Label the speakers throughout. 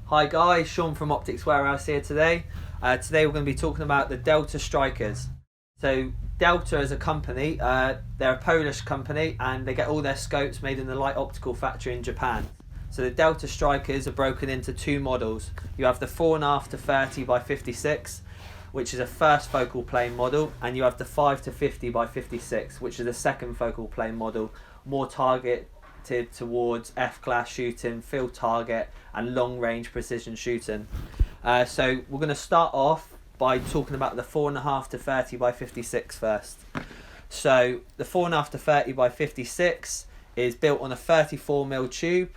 Speaker 1: Hi guys, Shaun from Optics Warehouse here today. Today we're going to be talking about the Delta Strykers. So Delta as a company, they're a Polish company and they get all their scopes made in the light optical factory in Japan. So the Delta Strykers are broken into two models. You have the 4.5-30x56, which is a first focal plane model, and you have the 5-50x56, which is a second focal plane model, more targeted towards F-class shooting, field target and long range precision shooting. So we're going to start off by talking about the 4.5-30x56 first. So the 4.5-30x56 is built on a 34mm tube.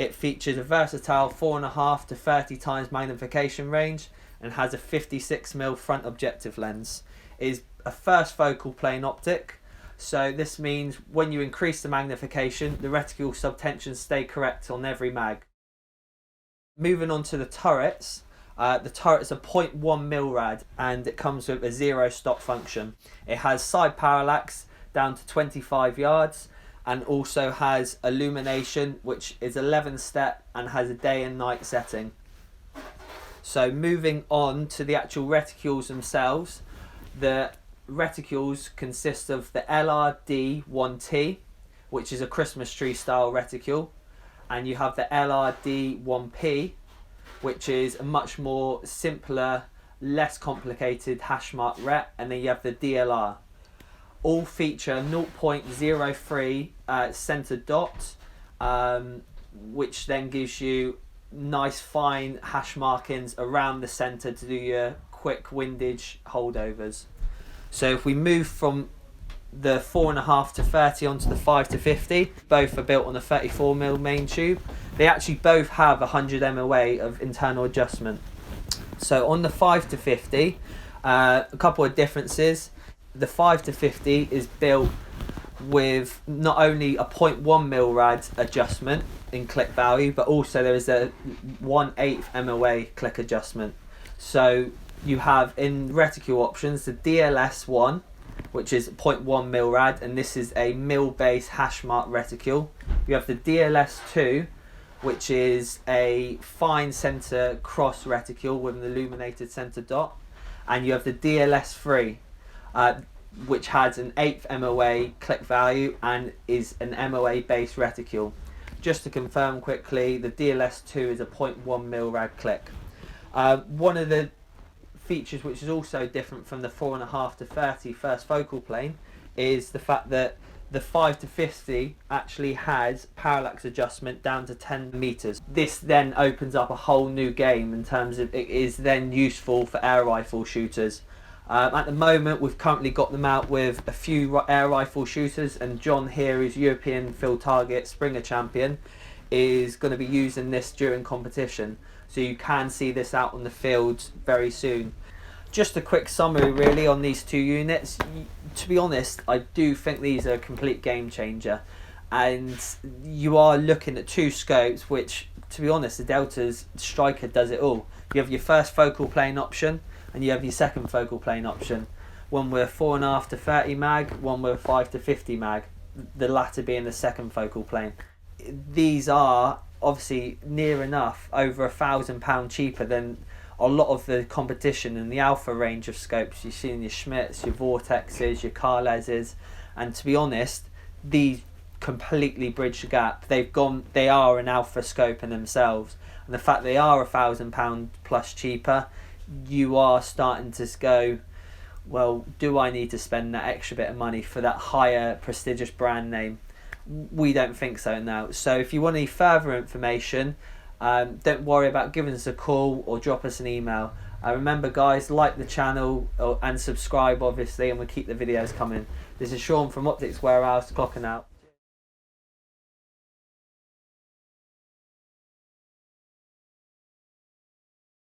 Speaker 1: It features a versatile 4.5 to 30 times magnification range and has a 56mm front objective lens. It is a first focal plane optic. So this means when you increase the magnification, the reticle subtensions stay correct on every mag. Moving on to the turrets are 0.1 mRad and it comes with a 0 stop function. It has side parallax down to 25 yards and also has illumination, which is 11 step and has a day and night setting. So moving on to the actual reticules themselves, the reticles consist of the LRD1T, which is a Christmas tree style reticule, and you have the LRD1P, which is a much more simpler, less complicated hash mark ret, and then you have the DLR. All feature 0.03 center dot, which then gives you nice fine hash markings around the center to do your quick windage holdovers. So if we move from the 4.5-30 onto the 5-50, both are built on a 34mm main tube. They actually both have 100 MOA of internal adjustment. So on the 5-50, a couple of differences. The 5-50 is built with not only a 0.1 mRad adjustment in click value, but also there is a 1/8 MOA click adjustment. So you have in reticule options the DLS1, which is 0.1 mRad, and this is a mil-based hash mark reticule. You have the DLS2, which is a fine center cross reticule with an illuminated center dot, and you have the DLS3, which has an 1/8 MOA click value and is an MOA based reticule. Just to confirm quickly, the DLS2 is a 0.1 mRad click. One of the features which is also different from the 4.5-30 first focal plane is the fact that the 5-50 actually has parallax adjustment down to 10 meters. This then opens up a whole new game in terms of it is then useful for air rifle shooters. At the moment we've currently got them out with a few air rifle shooters, and John here, who's European field target Springer champion, is going to be using this during competition. So you can see this out on the field very soon. Just a quick summary really on these two units. To be honest, I do think these are a complete game changer, and you are looking at two scopes which, to be honest, the Delta's Stryker does it all. You have your first focal plane option and you have your second focal plane option, one with 4.5-30 mag, one with 5-50 mag, the latter being the second focal plane. These are obviously near enough over £1,000 cheaper than a lot of the competition in the alpha range of scopes you've seen, your Schmitz, your Vortexes, your Carleses, and to be honest, these completely bridge the gap. They are an alpha scope in themselves, and the fact they are £1,000 plus cheaper, you are starting to go, well, do I need to spend that extra bit of money for that higher prestigious brand name? We don't think so now. So if you want any further information, don't worry about giving us a call or drop us an email. Remember guys, like the channel and subscribe obviously, and we'll keep the videos coming. This is Shaun from Optics Warehouse, clocking out.